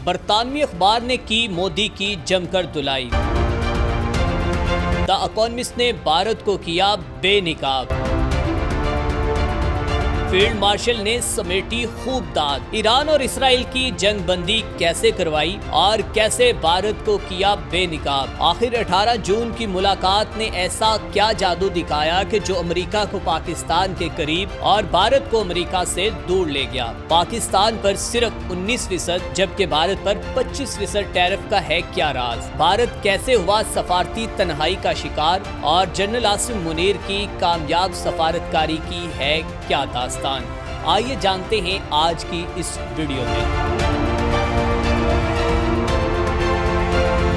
برطانوی اخبار نے کی مودی کی جم کر دھلائی۔ دی اکانومسٹ نے بھارت کو کیا بے نقاب۔ فیلڈ مارشل نے سمیٹی خوب داد۔ ایران اور اسرائیل کی جنگ بندی کیسے کروائی اور کیسے بھارت کو کیا بے نقاب؟ آخر 18 جون کی ملاقات نے ایسا کیا جادو دکھایا کہ جو امریکہ کو پاکستان کے قریب اور بھارت کو امریکہ سے دور لے گیا؟ پاکستان پر صرف 19% جبکہ بھارت پر 25% ٹیرف کا ہے کیا راز؟ بھارت کیسے ہوا سفارتی تنہائی کا شکار اور جنرل عاصم منیر کی کامیاب سفارتکاری کی ہے کیا داستان؟ آئیے جانتے ہیں آج کی اس ویڈیو میں۔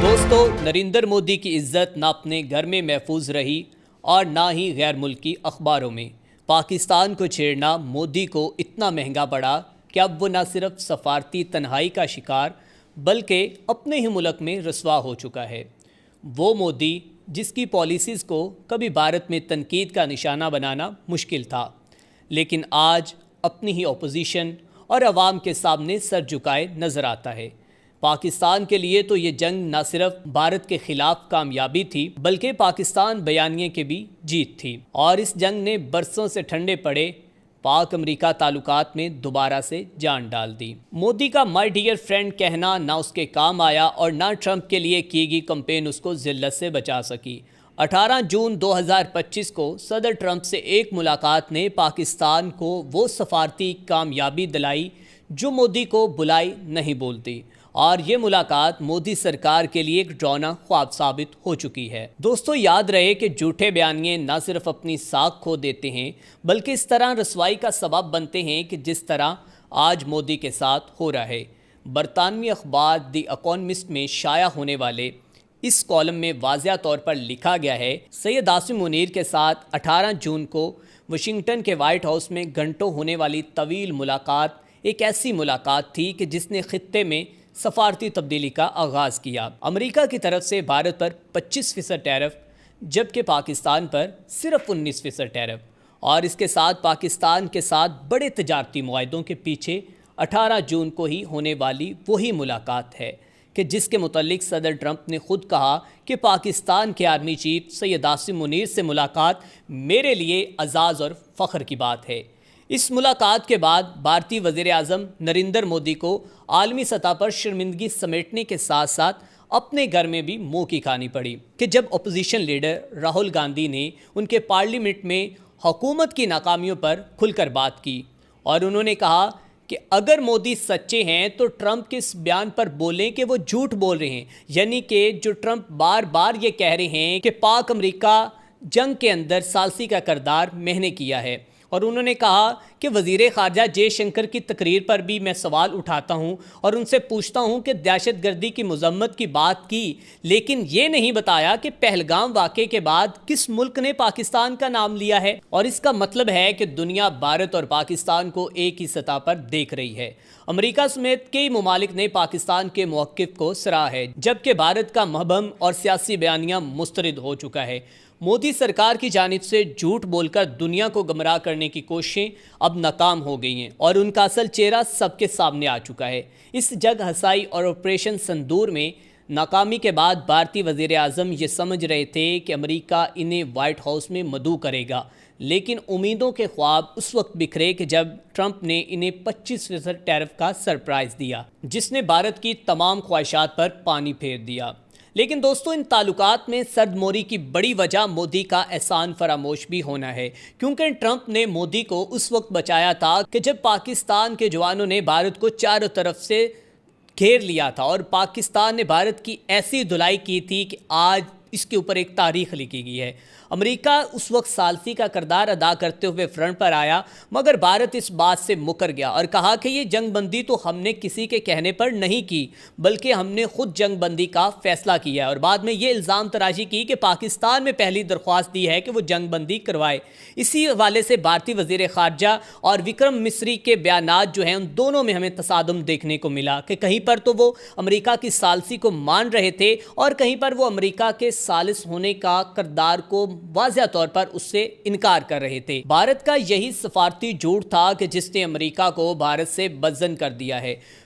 دوستو، نریندر مودی کی عزت نہ اپنے گھر میں محفوظ رہی اور نہ ہی غیر ملکی اخباروں میں۔ پاکستان کو چھیڑنا مودی کو اتنا مہنگا پڑا کہ اب وہ نہ صرف سفارتی تنہائی کا شکار بلکہ اپنے ہی ملک میں رسوا ہو چکا ہے۔ وہ مودی جس کی پالیسیز کو کبھی بھارت میں تنقید کا نشانہ بنانا مشکل تھا، لیکن آج اپنی ہی اپوزیشن اور عوام کے سامنے سر جھکائے نظر آتا ہے۔ پاکستان کے لیے تو یہ جنگ نہ صرف بھارت کے خلاف کامیابی تھی بلکہ پاکستان بیانیے کی بھی جیت تھی، اور اس جنگ نے برسوں سے ٹھنڈے پڑے پاک امریکہ تعلقات میں دوبارہ سے جان ڈال دی۔ مودی کا مائی ڈیئر فرینڈ کہنا نہ اس کے کام آیا اور نہ ٹرمپ کے لیے کی گئی کمپین اس کو ذلت سے بچا سکی۔ 18 جون 2025 کو صدر ٹرمپ سے ایک ملاقات نے پاکستان کو وہ سفارتی کامیابی دلائی جو مودی کو بلائی نہیں بولتی، اور یہ ملاقات مودی سرکار کے لیے ایک ڈراؤنا خواب ثابت ہو چکی ہے۔ دوستو، یاد رہے کہ جھوٹے بیانیے نہ صرف اپنی ساکھ کھو دیتے ہیں بلکہ اس طرح رسوائی کا سبب بنتے ہیں کہ جس طرح آج مودی کے ساتھ ہو رہا ہے۔ برطانوی اخبار دی اکانومسٹ میں شائع ہونے والے اس کالم میں واضح طور پر لکھا گیا ہے، سید عاصم منیر کے ساتھ 18 جون کو واشنگٹن کے وائٹ ہاؤس میں گھنٹوں ہونے والی طویل ملاقات ایک ایسی ملاقات تھی کہ جس نے خطے میں سفارتی تبدیلی کا آغاز کیا۔ امریکہ کی طرف سے بھارت پر 25% ٹیرف جبکہ پاکستان پر صرف 19% ٹیرف، اور اس کے ساتھ پاکستان کے ساتھ بڑے تجارتی معاہدوں کے پیچھے 18 جون کو ہی ہونے والی وہی ملاقات ہے کہ جس کے متعلق صدر ٹرمپ نے خود کہا کہ پاکستان کے آرمی چیف سید عاصم منیر سے ملاقات میرے لیے اعزاز اور فخر کی بات ہے۔ اس ملاقات کے بعد بھارتی وزیر اعظم نریندر مودی کو عالمی سطح پر شرمندگی سمیٹنے کے ساتھ ساتھ اپنے گھر میں بھی منہ کی کھانی پڑی کہ جب اپوزیشن لیڈر راہل گاندھی نے ان کے پارلیمنٹ میں حکومت کی ناکامیوں پر کھل کر بات کی، اور انہوں نے کہا کہ اگر مودی سچے ہیں تو ٹرمپ کے اس بیان پر بولیں کہ وہ جھوٹ بول رہے ہیں، یعنی کہ جو ٹرمپ بار بار یہ کہہ رہے ہیں کہ پاک امریکہ جنگ کے اندر ثالثی کا کردار میں نے کیا ہے۔ اور انہوں نے کہا کہ وزیر خارجہ جے شنکر کی تقریر پر بھی میں سوال اٹھاتا ہوں اور ان سے پوچھتا ہوں کہ دہشت گردی کی مذمت کی بات کی، لیکن یہ نہیں بتایا کہ پہلگام واقعے کے بعد کس ملک نے پاکستان کا نام لیا ہے۔ اور اس کا مطلب ہے کہ دنیا بھارت اور پاکستان کو ایک ہی سطح پر دیکھ رہی ہے۔ امریکہ سمیت کئی ممالک نے پاکستان کے موقف کو سراہا ہے جبکہ بھارت کا مبہم اور سیاسی بیانیہ مسترد ہو چکا ہے۔ مودی سرکار کی جانب سے جھوٹ بول کر دنیا کو گمراہ کرنے کی کوششیں اب ناکام ہو گئی ہیں اور ان کا اصل چہرہ سب کے سامنے آ چکا ہے۔ اس جگ ہسائی اور آپریشن سندور میں ناکامی کے بعد بھارتی وزیر اعظم یہ سمجھ رہے تھے کہ امریکہ انہیں وائٹ ہاؤس میں مدعو کرے گا، لیکن امیدوں کے خواب اس وقت بکھرے کہ جب ٹرمپ نے انہیں 25% ٹیرف کا سرپرائز دیا جس نے بھارت کی تمام خواہشات پر پانی پھیر دیا۔ لیکن دوستو، ان تعلقات میں سرد موری کی بڑی وجہ مودی کا احسان فراموش بھی ہونا ہے، کیونکہ ٹرمپ نے مودی کو اس وقت بچایا تھا کہ جب پاکستان کے جوانوں نے بھارت کو چاروں طرف سے گھیر لیا تھا اور پاکستان نے بھارت کی ایسی دھلائی کی تھی کہ آج اس کے اوپر ایک تاریخ لکھی گئی ہے۔ امریکہ اس وقت ثالثی کا کردار ادا کرتے ہوئے فرنٹ پر آیا، مگر بھارت اس بات سے مکر گیا اور کہا کہ یہ جنگ بندی تو ہم نے کسی کے کہنے پر نہیں کی بلکہ ہم نے خود جنگ بندی کا فیصلہ کیا ہے، اور بعد میں یہ الزام تراشی کی کہ پاکستان میں پہلی درخواست دی ہے کہ وہ جنگ بندی کروائے۔ اسی حوالے سے بھارتی وزیر خارجہ اور وکرم مسری کے بیانات جو ہیں ان دونوں میں ہمیں تصادم دیکھنے کو ملا کہ کہیں پر تو وہ امریکہ کی ثالثی کو مان رہے تھے اور کہیں پر وہ امریکہ کے ثالث ہونے کا کردار کو واضح طور پر اس سے انکار کر رہے تھے۔ بھارت کا یہی سفارتی جھوٹ تھا کہ جس نے امریکہ کو بھارت سے بدزن کر دیا ہے۔